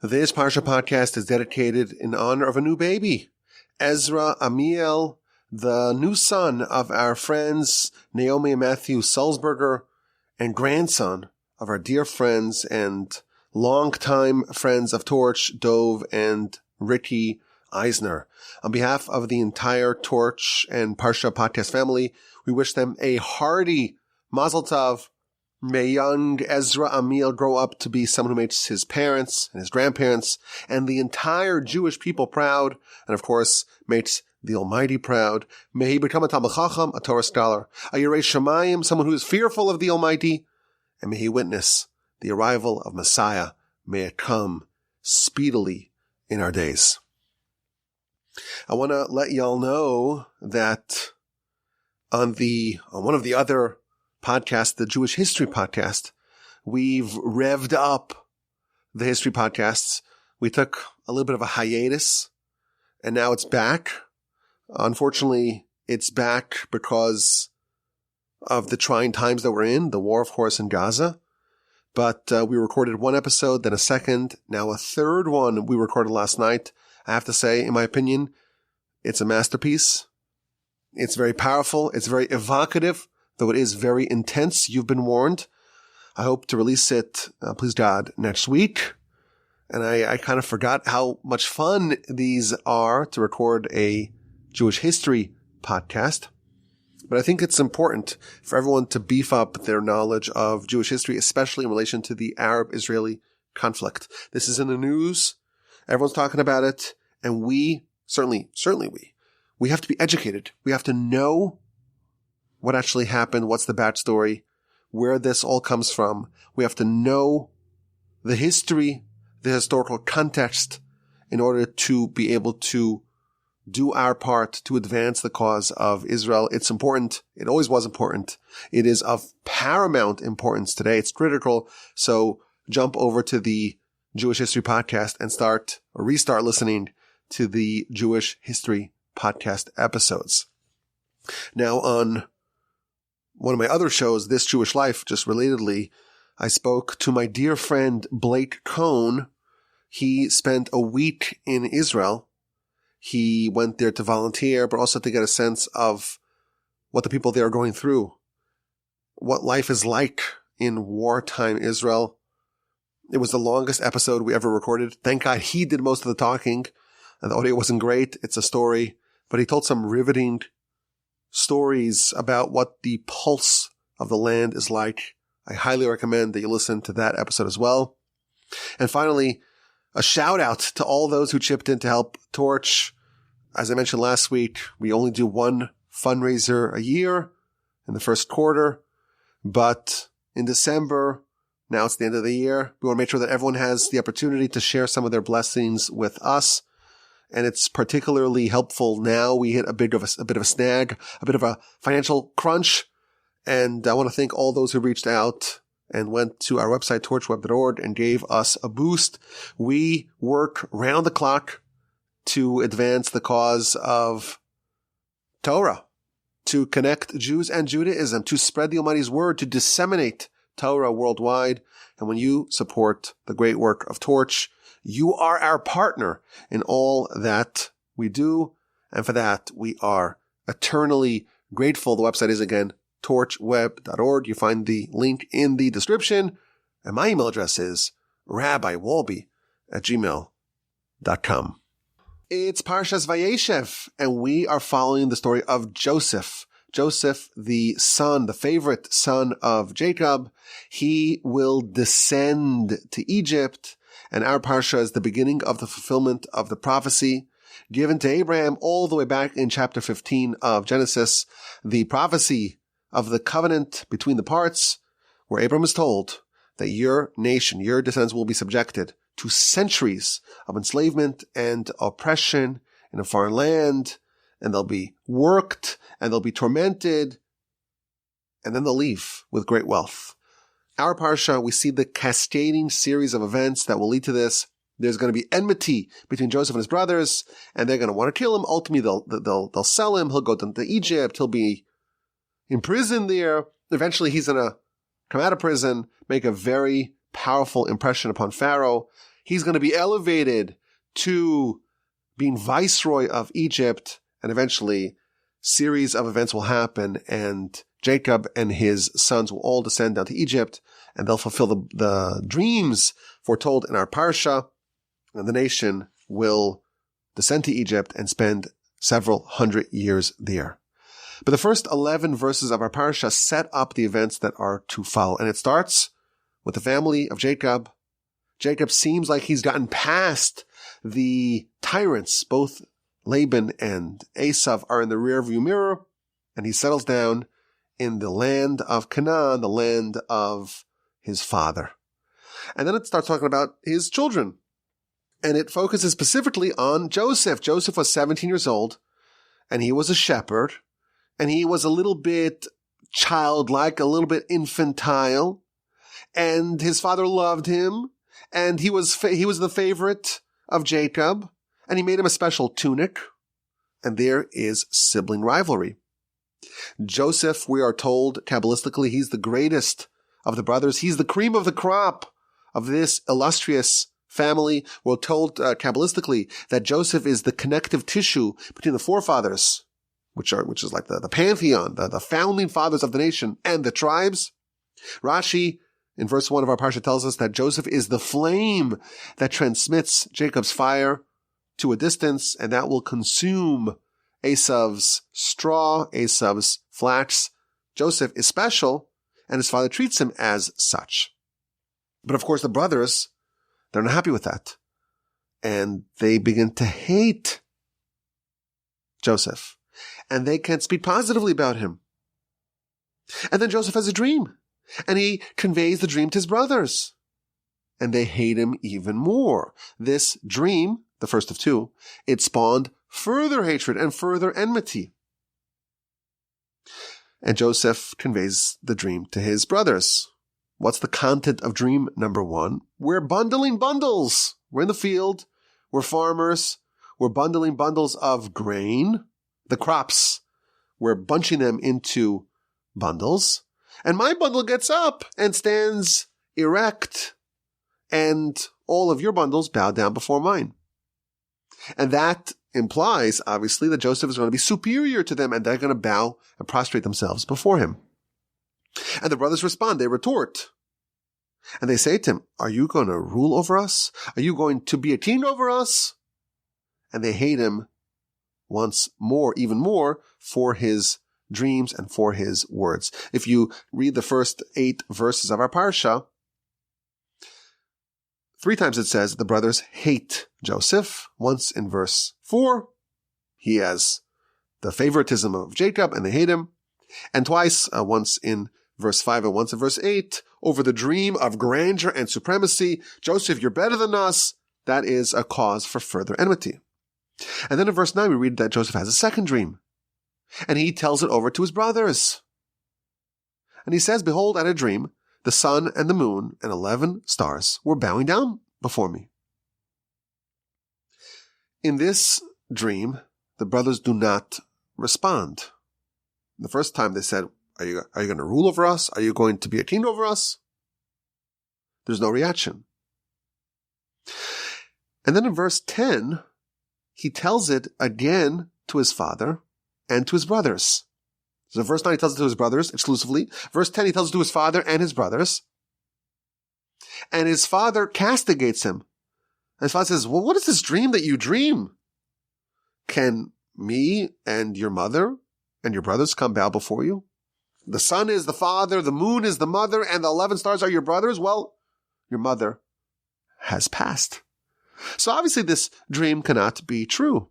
This Parsha podcast is dedicated in honor of a new baby, Ezra Amiel, the new son of our friends Naomi and Matthew Sulzberger, and grandson of our dear friends and longtime friends of TORCH, Dov and Rikki Eisner. On behalf of the entire TORCH and Parsha Podcast family, we wish them a hearty Mazal Tov. May young Ezra Amiel grow up to be someone who makes his parents and his grandparents and the entire Jewish people proud, and of course, makes the Almighty proud. May he become a Talmid Chacham, a Torah scholar, a Yarei Shomayim, someone who is fearful of the Almighty, and may he witness the arrival of Messiah. May it come speedily in our days. I want to let y'all know that on one of the other podcast, the Jewish History Podcast, we've revved up the history podcasts. We took a little bit of a hiatus, and now it's back. Unfortunately, it's back because of the trying times that we're in, the war, of course, in Gaza. But we recorded one episode, then a second, now a third one we recorded last night. I have to say, in my opinion, it's a masterpiece. It's very powerful. It's very evocative, though it is very intense. You've been warned. I hope to release it, please God, next week. And I kind of forgot how much fun these are to record a Jewish history podcast. But I think it's important for everyone to beef up their knowledge of Jewish history, especially in relation to the Arab-Israeli conflict. This is in the news. Everyone's talking about it. And we, certainly we have to be educated. We have to know what actually happened, what's the backstory, where this all comes from. We have to know the history, the historical context, in order to be able to do our part to advance the cause of Israel. It's important. It always was important. It is of paramount importance today. It's critical. So jump over to the Jewish History Podcast and restart listening to the Jewish History Podcast episodes. Now, on one of my other shows, This Jewish Life, just relatedly, I spoke to my dear friend Blake Cohn. He spent a week in Israel. He went there to volunteer, but also to get a sense of what the people there are going through, what life is like in wartime Israel. It was the longest episode we ever recorded. Thank God he did most of the talking, and the audio wasn't great. It's a story, but he told some riveting stories about what the pulse of the land is like. I highly recommend that you listen to that episode as well. And finally, a shout out to all those who chipped in to help TORCH. As I mentioned last week, we only do one fundraiser a year in the first quarter, but in December, now it's the end of the year, we want to make sure that everyone has the opportunity to share some of their blessings with us. And it's particularly helpful now. We hit a bit of a snag, a bit of a financial crunch. And I want to thank all those who reached out and went to our website, torchweb.org, and gave us a boost. We work round the clock to advance the cause of Torah, to connect Jews and Judaism, to spread the Almighty's word, to disseminate Torah worldwide. And when you support the great work of TORCH, you are our partner in all that we do. And for that, we are eternally grateful. The website is, again, torchweb.org. You find the link in the description. And my email address is rabbiwalby@gmail.com. It's Parshas Vayeishev, and we are following the story of Joseph. Joseph, the son, the favorite son of Jacob. He will descend to Egypt. And our Parsha is the beginning of the fulfillment of the prophecy given to Abraham all the way back in chapter 15 of Genesis, the prophecy of the covenant between the parts, where Abraham is told that your nation, your descendants will be subjected to centuries of enslavement and oppression in a foreign land, and they'll be worked, and they'll be tormented, and then they'll leave with great wealth. Our Parsha, we see the cascading series of events that will lead to this. There's going to be enmity between Joseph and his brothers, and they're going to want to kill him. Ultimately, they'll sell him. He'll go to Egypt. He'll be imprisoned there. Eventually, he's going to come out of prison, make a very powerful impression upon Pharaoh. He's going to be elevated to being viceroy of Egypt, and eventually series of events will happen, and Jacob and his sons will all descend down to Egypt, and they'll fulfill the dreams foretold in our Parsha, and the nation will descend to Egypt and spend several hundred years there. But the first 11 verses of our Parsha set up the events that are to follow, and it starts with the family of Jacob. Jacob seems like he's gotten past the tyrants. Both Laban and Esav are in the rearview mirror, and he settles down in the land of Canaan, the land of his father. And then it starts talking about his children, and it focuses specifically on Joseph. Joseph was 17 years old, and he was a shepherd, and he was a little bit childlike, a little bit infantile, and his father loved him, and he was the favorite of Jacob, and he made him a special tunic, and there is sibling rivalry. Joseph, we are told Kabbalistically, he's the greatest of the brothers. He's the cream of the crop of this illustrious family. We're told Kabbalistically that Joseph is the connective tissue between the forefathers, which is like the pantheon, the founding fathers of the nation, and the tribes. Rashi, in verse 1 of our Parsha, tells us that Joseph is the flame that transmits Jacob's fire to a distance, and that will consume Esav's straw, Esav's flax. Joseph is special, and his father treats him as such. But of course, the brothers, they're not happy with that. And they begin to hate Joseph. And they can't speak positively about him. And then Joseph has a dream. And he conveys the dream to his brothers. And they hate him even more. This dream, the first of two, it spawned further hatred and further enmity. And Joseph conveys the dream to his brothers. What's the content of dream number 1? We're bundling bundles. We're in the field. We're farmers. We're bundling bundles of grain, the crops. We're bunching them into bundles. And my bundle gets up and stands erect, and all of your bundles bow down before mine. And that implies, obviously, that Joseph is going to be superior to them, and they're going to bow and prostrate themselves before him. And the brothers respond, they retort. And they say to him, are you going to rule over us? Are you going to be a king over us? And they hate him once more, even more, for his dreams and for his words. If you read the first 8 verses of our Parsha, 3 times it says the brothers hate Joseph. Once in verse 4, he has the favoritism of Jacob and they hate him. And twice, once in verse 5 and once in verse 8, over the dream of grandeur and supremacy. Joseph, you're better than us. That is a cause for further enmity. And then in verse 9, we read that Joseph has a second dream. And he tells it over to his brothers. And he says, behold, I had a dream. The sun and the moon and 11 stars were bowing down before me. In this dream, the brothers do not respond. The first time they said, are you going to rule over us? Are you going to be a king over us? There's no reaction. And then in verse 10, he tells it again to his father and to his brothers. So verse 9, he tells it to his brothers exclusively. Verse 10, he tells it to his father and his brothers. And his father castigates him. And his father says, well, what is this dream that you dream? Can me and your mother and your brothers come bow before you? The sun is the father, the moon is the mother, and the 11 stars are your brothers. Well, your mother has passed. So obviously this dream cannot be true.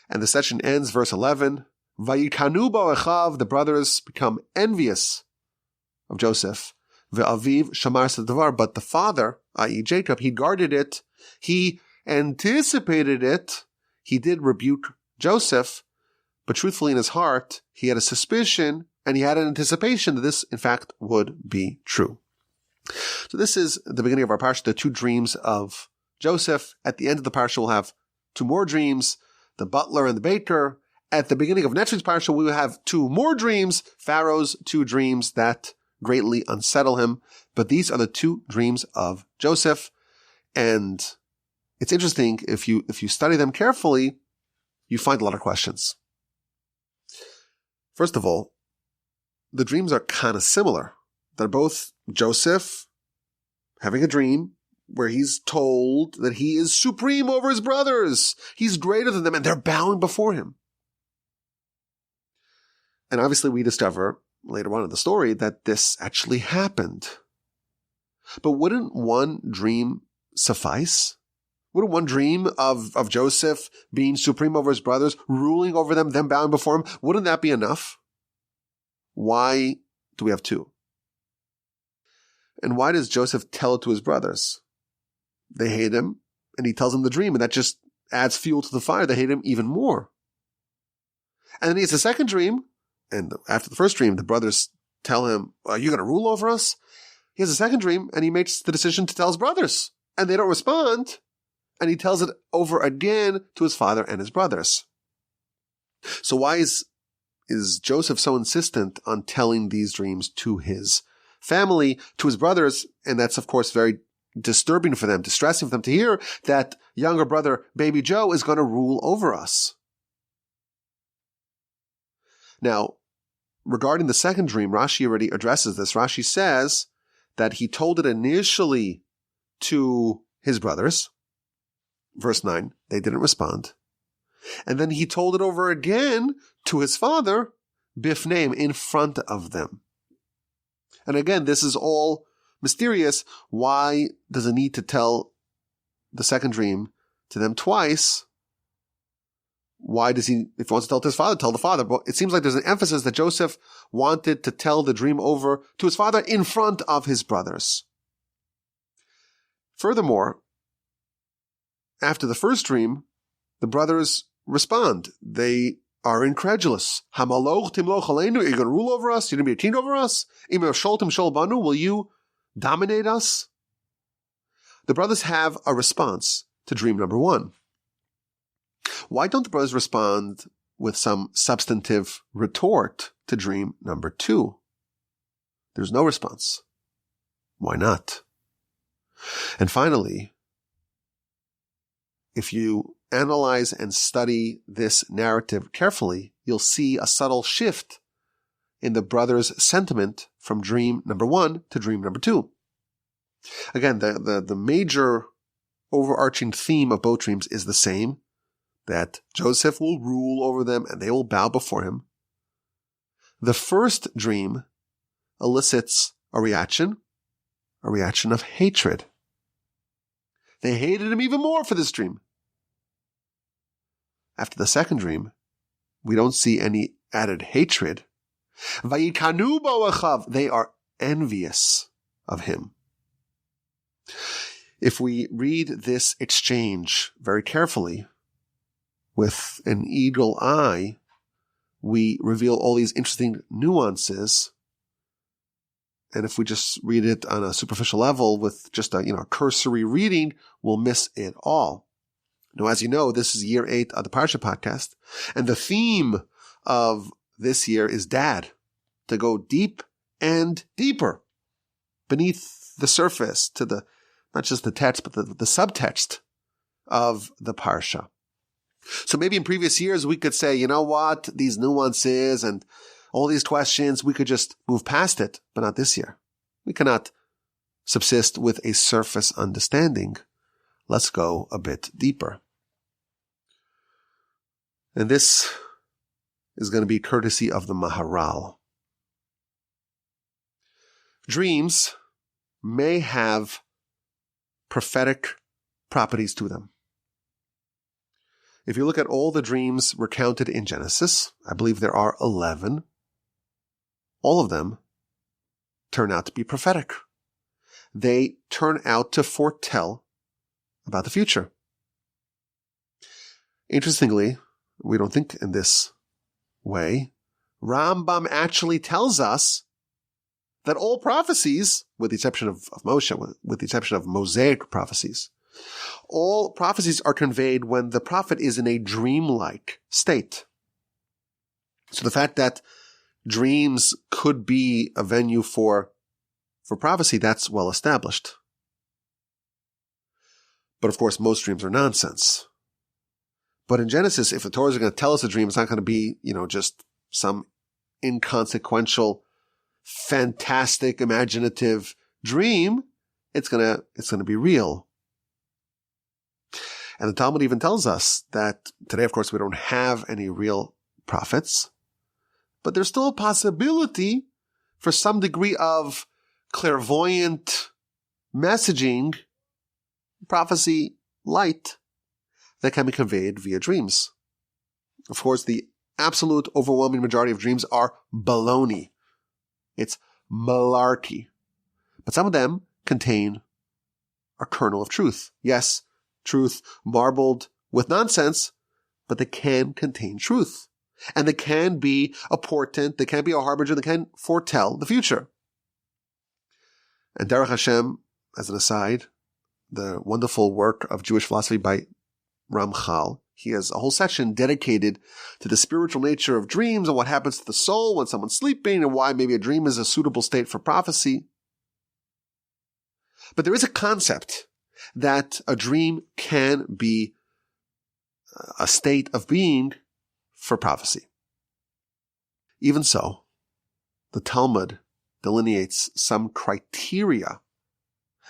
And the section ends, verse 11. Vayikanu ba'achav, the brothers become envious of Joseph. Ve'aviv shamar sadavar, but the father, i.e. Jacob, he guarded it. He anticipated it. He did rebuke Joseph, but truthfully in his heart, he had a suspicion and he had an anticipation that this, in fact, would be true. So this is the beginning of our parsha, the 2 dreams of Joseph. At the end of the parsha, we'll have 2 more dreams, the butler and the baker. At the beginning of next week's parsha, we will have 2 more dreams, Pharaoh's 2 dreams that greatly unsettle him. But these are the 2 dreams of Joseph. And it's interesting, if you study them carefully, you find a lot of questions. First of all, the dreams are kind of similar. They're both Joseph having a dream where he's told that he is supreme over his brothers. He's greater than them, and they're bowing before him. And obviously we discover later on in the story that this actually happened. But wouldn't one dream suffice? Wouldn't one dream of Joseph being supreme over his brothers, ruling over them bowing before him, wouldn't that be enough? Why do we have two? And why does Joseph tell it to his brothers? They hate him, and he tells them the dream, and that just adds fuel to the fire. They hate him even more. And then he has a second dream, and after the first dream, the brothers tell him, "Are you going to rule over us?" He has a second dream, and he makes the decision to tell his brothers, and they don't respond, and he tells it over again to his father and his brothers. So why is Joseph so insistent on telling these dreams to his family, to his brothers? And that's, of course, very disturbing for them, distressing for them to hear that younger brother, baby Joe, is going to rule over us. Now, regarding the second dream, Rashi already addresses this. Rashi says that he told it initially to his brothers. Verse 9, they didn't respond. And then he told it over again to his father, bifneim, in front of them. And again, this is all mysterious. Why does he need to tell the second dream to them twice? Why does he, if he wants to tell it to his father, tell the father? But it seems like there's an emphasis that Joseph wanted to tell the dream over to his father in front of his brothers. Furthermore, after the first dream, the brothers respond. They are incredulous. Hamaloch timloch aleinu, you're going to rule over us? You're going to be a king over us? Im sholtim shol banu, will you dominate us? The brothers have a response to dream number one. Why don't the brothers respond with some substantive retort to dream number two? There's no response. Why not? And finally, if you analyze and study this narrative carefully, you'll see a subtle shift in the brothers' sentiment from dream number one to dream number two. Again, the major overarching theme of both dreams is the same, that Joseph will rule over them and they will bow before him. The first dream elicits a reaction of hatred. They hated him even more for this dream. After the second dream, we don't see any added hatred. Vayikanu bo'achav, they are envious of him. If we read this exchange very carefully, with an eagle eye, we reveal all these interesting nuances. And if we just read it on a superficial level with just a cursory reading, we'll miss it all. Now, as you know, this is year 8 of the Parsha Podcast, and the theme of this year is Dad, to go deep and deeper beneath the surface to the, not just the text, but the subtext of the Parsha. So maybe in previous years we could say, you know what, these nuances and all these questions, we could just move past it, but not this year. We cannot subsist with a surface understanding. Let's go a bit deeper. And this is going to be courtesy of the Maharal. Dreams may have prophetic properties to them. If you look at all the dreams recounted in Genesis, I believe there are 11, all of them turn out to be prophetic. They turn out to foretell about the future. Interestingly, we don't think in this way. Rambam actually tells us that all prophecies, with the exception of Moshe, with the exception of Mosaic prophecies, all prophecies are conveyed when the prophet is in a dreamlike state. So the fact that dreams could be a venue for prophecy, that's well established. But of course, most dreams are nonsense. But in Genesis, if the Torah is going to tell us a dream, it's not going to be, just some inconsequential, fantastic, imaginative dream. It's going to be real. And the Talmud even tells us that today, of course, we don't have any real prophets, but there's still a possibility for some degree of clairvoyant messaging, prophecy, light that can be conveyed via dreams. Of course, the absolute overwhelming majority of dreams are baloney. It's malarkey. But some of them contain a kernel of truth. Yes, truth marbled with nonsense, but they can contain truth. And they can be a portent, they can be a harbinger, they can foretell the future. And Derech Hashem, as an aside, the wonderful work of Jewish philosophy by Ramchal, he has a whole section dedicated to the spiritual nature of dreams and what happens to the soul when someone's sleeping and why maybe a dream is a suitable state for prophecy. But there is a concept that a dream can be a state of being for prophecy. Even so, the Talmud delineates some criteria.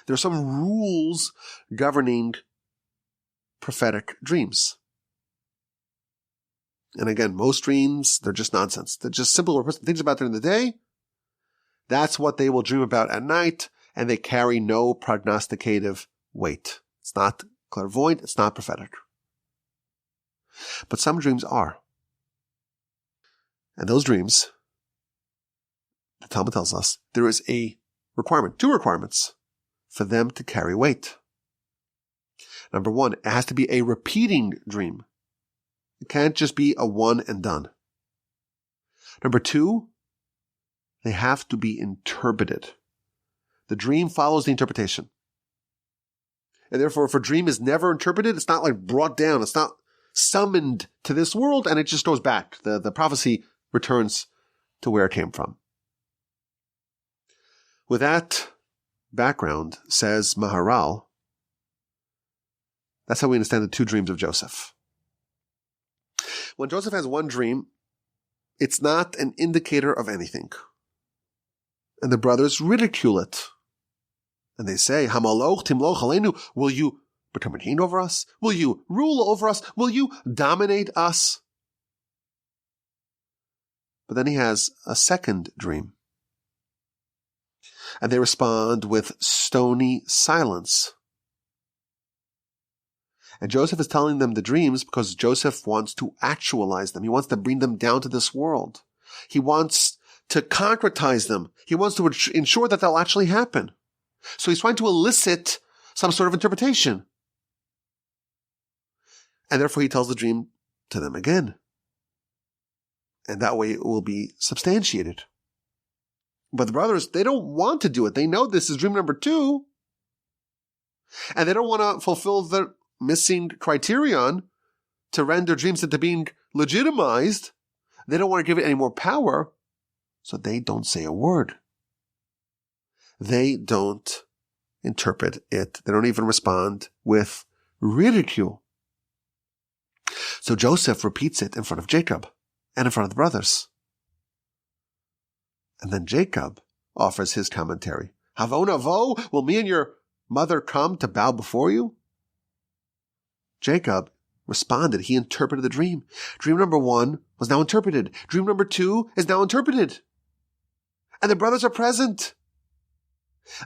There are some rules governing prophetic dreams. And again, most dreams, they're just nonsense. They're just simple what a person thinks about during the day. That's what they will dream about at night, and they carry no prognosticative weight. It's not clairvoyant, it's not prophetic. But some dreams are. And those dreams, the Talmud tells us, there is a requirement, 2 requirements, for them to carry weight. Number 1, it has to be a repeating dream. It can't just be a one and done. Number 2, they have to be interpreted. The dream follows the interpretation. And therefore, if a dream is never interpreted, it's not like brought down, it's not summoned to this world, and it just goes back. The prophecy returns to where it came from. With that background, says Maharal, that's how we understand the 2 dreams of Joseph. When Joseph has one dream, it's not an indicator of anything. And the brothers ridicule it. And they say, Hamaloch timloch aleinu, will you become a king over us? Will you rule over us? Will you dominate us? But then he has a second dream. And they respond with stony silence. And Joseph is telling them the dreams because Joseph wants to actualize them. He wants to bring them down to this world. He wants to concretize them. He wants to ensure that they'll actually happen. So he's trying to elicit some sort of interpretation. And therefore he tells the dream to them again. And that way it will be substantiated. But the brothers, they don't want to do it. They know this is dream number 2. And they don't want to fulfill the missing criterion to render dreams into being legitimized. They don't want to give it any more power. So they don't say a word. They don't interpret it. They don't even respond with ridicule. So Joseph repeats it in front of Jacob and in front of the brothers. And then Jacob offers his commentary. Havon avo, will me and your mother come to bow before you? Jacob responded. He interpreted the dream. Dream number 1 was now interpreted. Dream number 2 is now interpreted. And the brothers are present.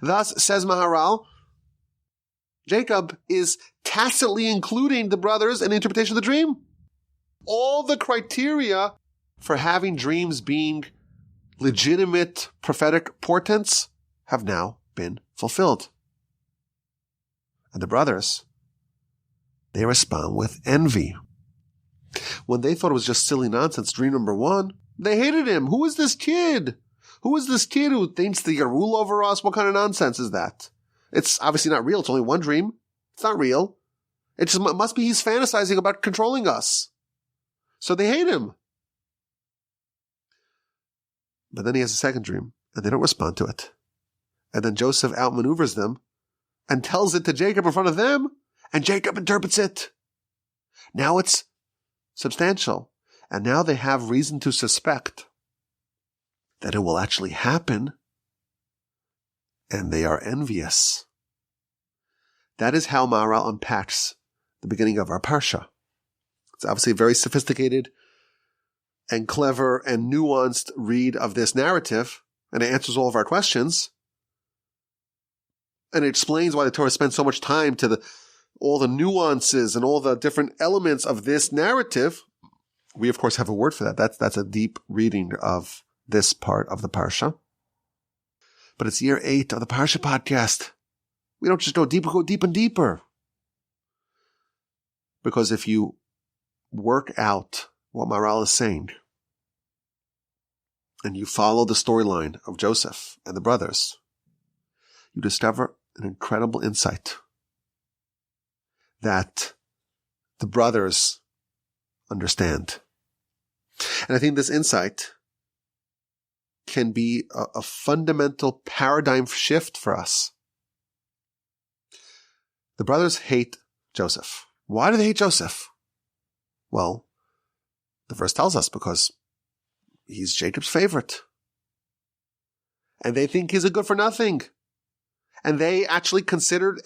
Thus, says Maharal, Jacob is tacitly including the brothers in the interpretation of the dream. All the criteria for having dreams being legitimate prophetic portents have now been fulfilled. And the brothers, they respond with envy. When they thought it was just silly nonsense, dream number 1, they hated him. Who is this kid? Who is this kid who thinks that he can rule over us? What kind of nonsense is that? It's obviously not real. It's only one dream. It's not real. It just must be he's fantasizing about controlling us. So they hate him. But then he has a second dream, and they don't respond to it. And then Joseph outmaneuvers them and tells it to Jacob in front of them, And Jacob interprets it. Now it's substantial. And now they have reason to suspect that it will actually happen. And they are envious. That is how Maharal unpacks the beginning of our Parsha. It's obviously a very sophisticated and clever and nuanced read of this narrative, and it answers all of our questions. And it explains why the Torah spends so much time to all the nuances and all the different elements of this narrative. We, of course, have a word for that. That's a deep reading of this part of the Parsha. But it's year 8 of the Parsha Podcast. We don't just go deeper, go deep and deeper. Because if you work out what Maharal is saying, and you follow the storyline of Joseph and the brothers, you discover an incredible insight that the brothers understand. And I think this insight can be a fundamental paradigm shift for us. The brothers hate Joseph. Why do they hate Joseph? Well, the verse tells us because he's Jacob's favorite. And they think he's a good for nothing. And they actually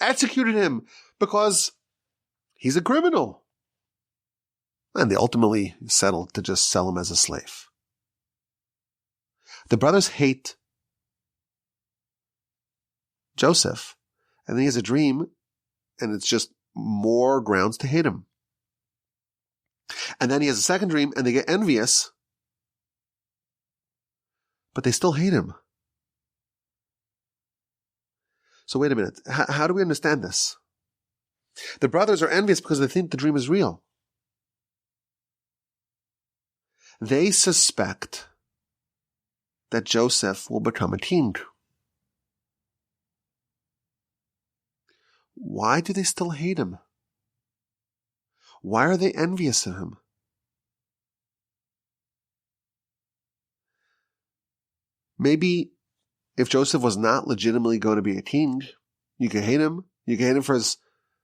executed him because he's a criminal. And they ultimately settled to just sell him as a slave. The brothers hate Joseph. And then he has a dream, and it's just more grounds to hate him. And then he has a second dream, and they get envious. But they still hate him. So wait a minute. How do we understand this? The brothers are envious because they think the dream is real. They suspect that Joseph will become a king. Why do they still hate him? Why are they envious of him? Maybe if Joseph was not legitimately going to be a king, you could hate him. You could hate him for his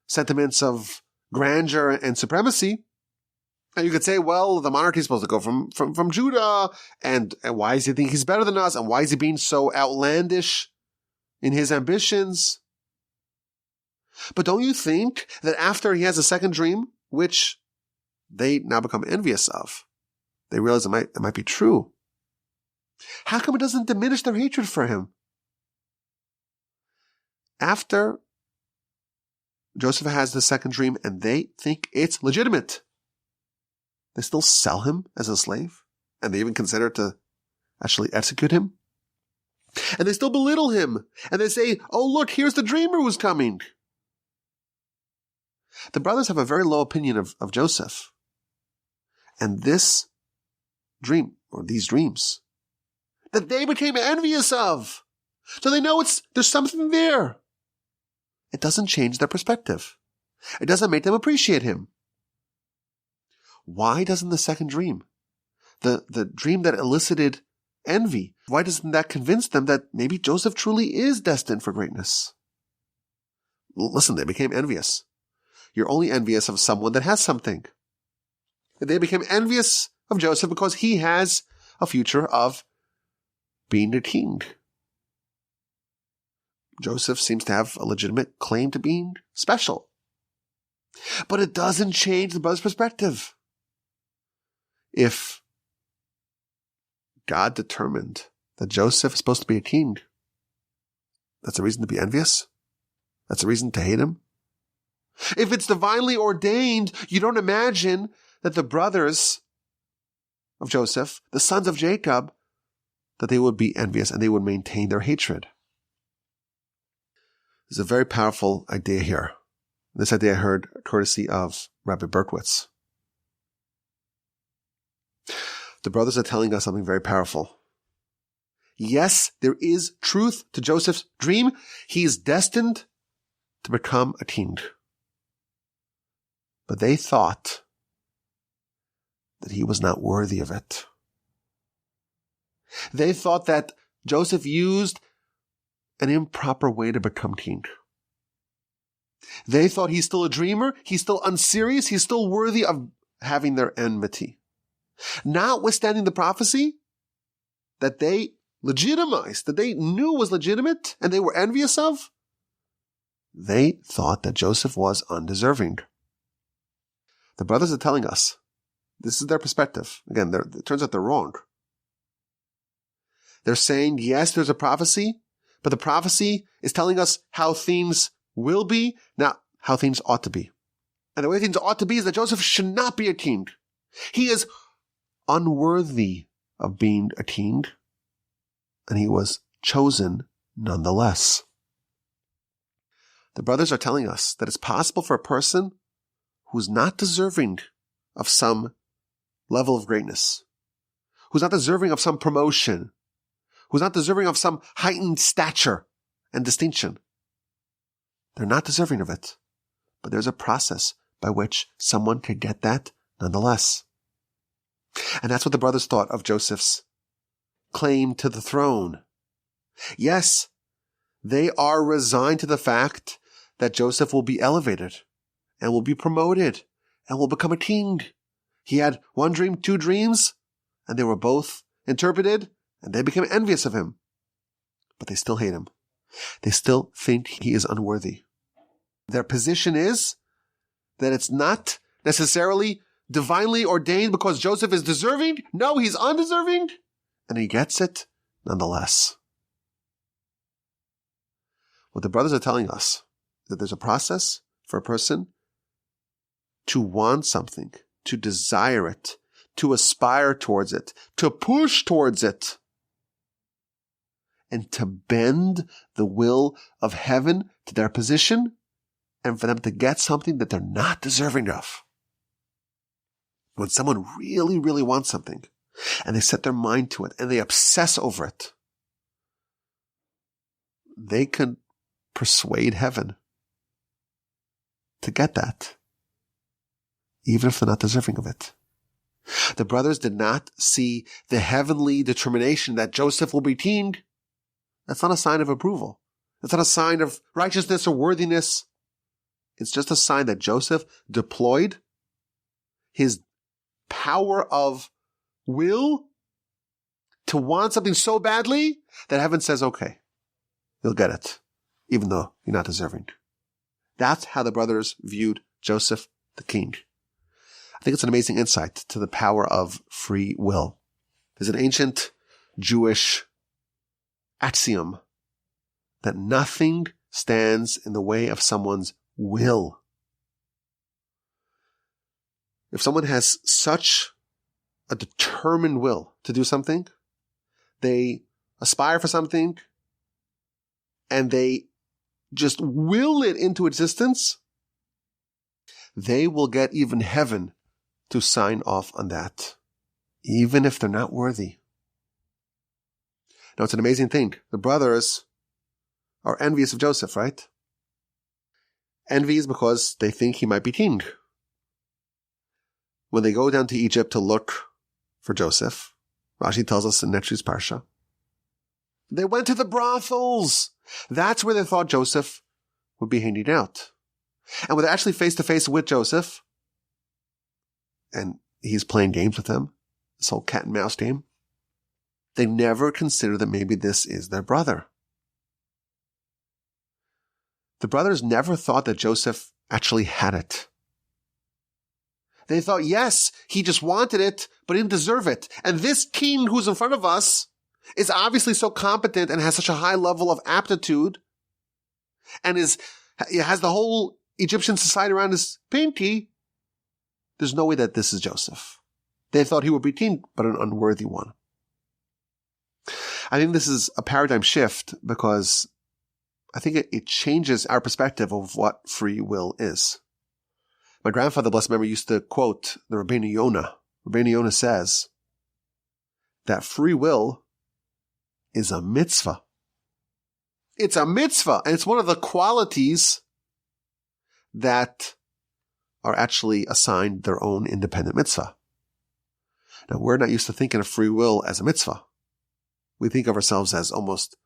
sentiments of grandeur and supremacy. And you could say, well, the monarchy is supposed to go from Judah. And why does he think he's better than us? And why is he being so outlandish in his ambitions? But don't you think that after he has a second dream, which they now become envious of, they realize it might be true? How come it doesn't diminish their hatred for him? After Joseph has the second dream and they think it's legitimate, they still sell him as a slave, and they even consider to actually execute him. And they still belittle him, and they say, oh, look, here's the dreamer who's coming. The brothers have a very low opinion of Joseph. And this dream, or these dreams, that they became envious of. So they know there's something there. It doesn't change their perspective. It doesn't make them appreciate him. Why doesn't the second dream, the dream that elicited envy, why doesn't that convince them that maybe Joseph truly is destined for greatness? Listen, they became envious. You're only envious of someone that has something. They became envious of Joseph because he has a future of being a king. Joseph seems to have a legitimate claim to being special. But it doesn't change the brother's perspective. If God determined that Joseph is supposed to be a king, that's a reason to be envious? That's a reason to hate him? If it's divinely ordained, you don't imagine that the brothers of Joseph, the sons of Jacob, that they would be envious and they would maintain their hatred. There's a very powerful idea here. This idea I heard courtesy of Rabbi Berkowitz. The brothers are telling us something very powerful. Yes, there is truth to Joseph's dream. He is destined to become a king. But they thought that he was not worthy of it. They thought that Joseph used an improper way to become king. They thought he's still a dreamer, he's still unserious, he's still worthy of having their enmity. Notwithstanding the prophecy that they legitimized, that they knew was legitimate and they were envious of, they thought that Joseph was undeserving. The brothers are telling us, this is their perspective. Again, it turns out they're wrong. They're saying, yes, there's a prophecy, but the prophecy is telling us how things will be, not how things ought to be. And the way things ought to be is that Joseph should not be a king. He is unworthy of being a king, and he was chosen nonetheless. The brothers are telling us that it's possible for a person who's not deserving of some level of greatness, who's not deserving of some promotion, who's not deserving of some heightened stature and distinction. They're not deserving of it, but there's a process by which someone can get that nonetheless. And that's what the brothers thought of Joseph's claim to the throne. Yes, they are resigned to the fact that Joseph will be elevated and will be promoted and will become a king. He had one dream, two dreams, and they were both interpreted, and they became envious of him. But they still hate him. They still think he is unworthy. Their position is that it's not necessarily divinely ordained because Joseph is deserving. No, he's undeserving, and he gets it nonetheless. What the brothers are telling us is that there's a process for a person to want something, to desire it, to aspire towards it, to push towards it, and to bend the will of heaven to their position, and for them to get something that they're not deserving of. When someone really, really wants something, and they set their mind to it, and they obsess over it, they can persuade heaven to get that, even if they're not deserving of it. The brothers did not see the heavenly determination that Joseph will be king. That's not a sign of approval. That's not a sign of righteousness or worthiness. It's just a sign that Joseph deployed his power of will to want something so badly that heaven says, okay, you'll get it, even though you're not deserving. That's how the brothers viewed Joseph the king. I think it's an amazing insight to the power of free will. There's an ancient Jewish axiom that nothing stands in the way of someone's will. If someone has such a determined will to do something, they aspire for something, and they just will it into existence, they will get even heaven to sign off on that, even if they're not worthy. Now, it's an amazing thing. The brothers are envious of Joseph, right? Envious because they think he might be king. When they go down to Egypt to look for Joseph, Rashi tells us in next week's Parsha, they went to the brothels. That's where they thought Joseph would be hanging out. And when they're actually face to face with Joseph, and he's playing games with them, this whole cat and mouse game, they never consider that maybe this is their brother. The brothers never thought that Joseph actually had it. They thought, yes, he just wanted it, but he didn't deserve it. And this king who's in front of us is obviously so competent and has such a high level of aptitude and has the whole Egyptian society around his pinky. There's no way that this is Joseph. They thought he would be king, but an unworthy one. I think this is a paradigm shift because I think it changes our perspective of what free will is. My grandfather, blessed memory, used to quote the Rabbeinu Yonah. Rabbeinu Yonah says that free will is a mitzvah. It's a mitzvah, and it's one of the qualities that are actually assigned their own independent mitzvah. Now, we're not used to thinking of free will as a mitzvah. We think of ourselves as almost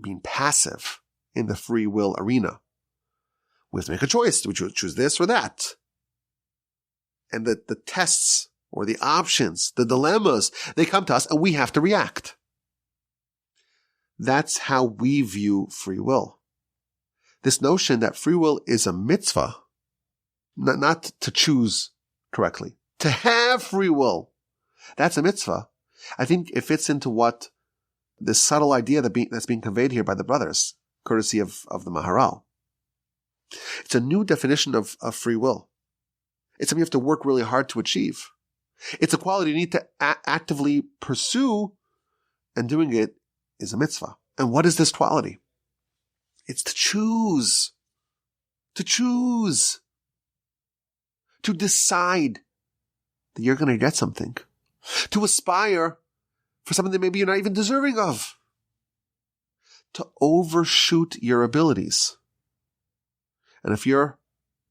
being passive in the free will arena. We have to make a choice. Do we choose this or that? And the tests or the options, the dilemmas, they come to us and we have to react. That's how we view free will. This notion that free will is a mitzvah, not to choose correctly, to have free will, that's a mitzvah. I think it fits into what this subtle idea that's being conveyed here by the brothers, courtesy of the Maharal. It's a new definition of free will. It's something you have to work really hard to achieve. It's a quality you need to actively pursue, and doing it is a mitzvah. And what is this quality? It's to choose. To choose. To decide that you're going to get something. To aspire for something that maybe you're not even deserving of. To overshoot your abilities. And if you're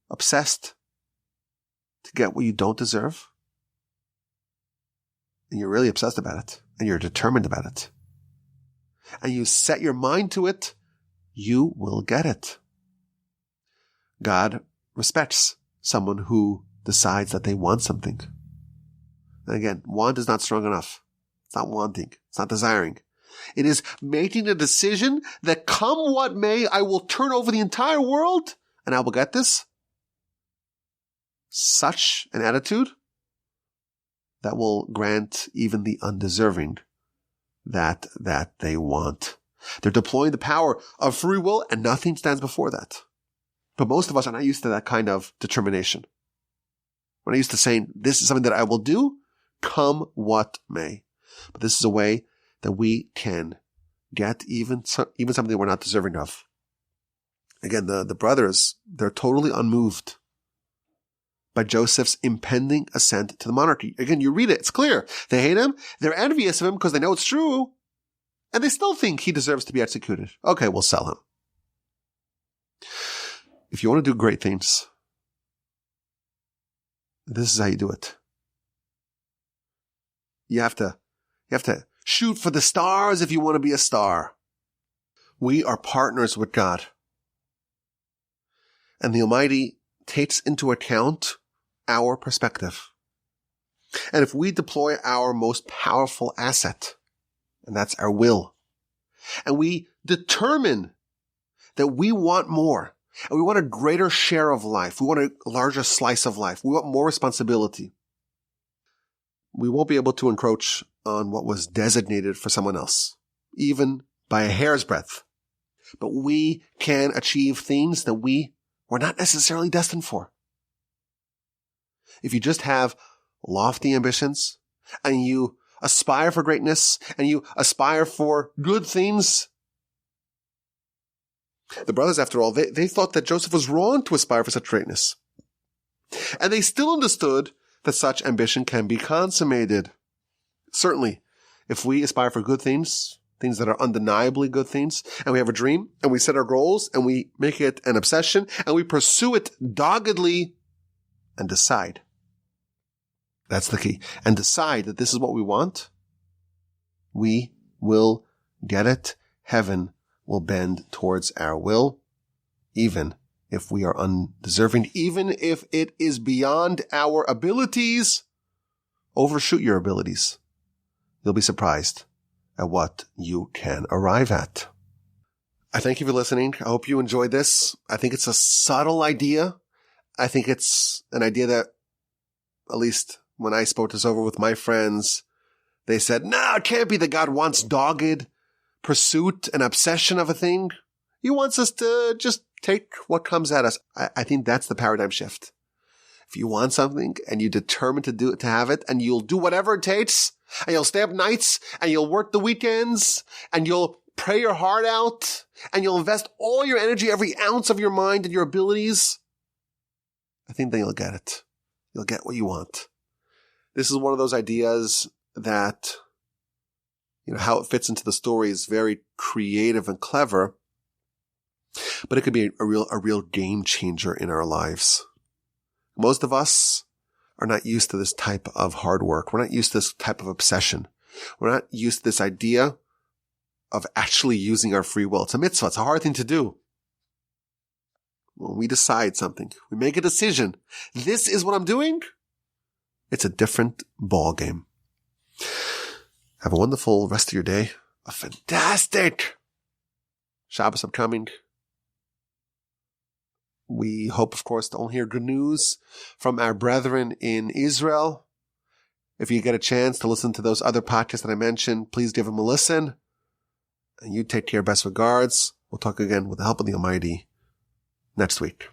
obsessed to get what you don't deserve, and you're really obsessed about it, and you're determined about it, and you set your mind to it, you will get it. God respects someone who decides that they want something. And again, want is not strong enough. It's not wanting. It's not desiring. It is making a decision that come what may, I will turn over the entire world and I will get this. Such an attitude that will grant even the undeserving that they want. They're deploying the power of free will and nothing stands before that. But most of us are not used to that kind of determination. We're not used to saying, this is something that I will do, come what may. But this is a way that we can get even something we're not deserving of. Again, the brothers, they're totally unmoved by Joseph's impending ascent to the monarchy. Again, you read it, it's clear. They hate him, they're envious of him because they know it's true, and they still think he deserves to be executed. Okay, we'll sell him. If you want to do great things, this is how you do it. You have to shoot for the stars if you want to be a star. We are partners with God. And the Almighty takes into account our perspective. And if we deploy our most powerful asset, and that's our will, and we determine that we want more, and we want a greater share of life, we want a larger slice of life, we want more responsibility, we won't be able to encroach on what was designated for someone else, even by a hair's breadth. But we can achieve things that we were not necessarily destined for. If you just have lofty ambitions and you aspire for greatness and you aspire for good things, the brothers, after all, they thought that Joseph was wrong to aspire for such greatness. And they still understood that such ambition can be consummated. Certainly, if we aspire for good things, things that are undeniably good things, and we have a dream, and we set our goals, and we make it an obsession, and we pursue it doggedly, and decide. That's the key. And decide that this is what we want, we will get it. Heaven will bend towards our will, even if we are undeserving, even if it is beyond our abilities. Overshoot your abilities. You'll be surprised at what you can arrive at. I thank you for listening. I hope you enjoyed this. I think it's a subtle idea. I think it's an idea that, at least when I spoke this over with my friends, they said, no, it can't be that God wants dogged pursuit and obsession of a thing. He wants us to just take what comes at us. I think that's the paradigm shift. If you want something and you're determined to have it, and you'll do whatever it takes, and you'll stay up nights, and you'll work the weekends, and you'll pray your heart out, and you'll invest all your energy, every ounce of your mind and your abilities, I think then you'll get it. You'll get what you want. This is one of those ideas that, how it fits into the story is very creative and clever, but it could be a real game changer in our lives. Most of us are not used to this type of hard work. We're not used to this type of obsession. We're not used to this idea of actually using our free will. It's a mitzvah. It's a hard thing to do. when we decide something, we make a decision, this is what I'm doing, it's a different ball game. Have a wonderful rest of your day. A fantastic Shabbos upcoming. We hope, of course, to only hear good news from our brethren in Israel. If you get a chance to listen to those other podcasts that I mentioned, please give them a listen. And you take care. Best regards. We'll talk again with the help of the Almighty next week.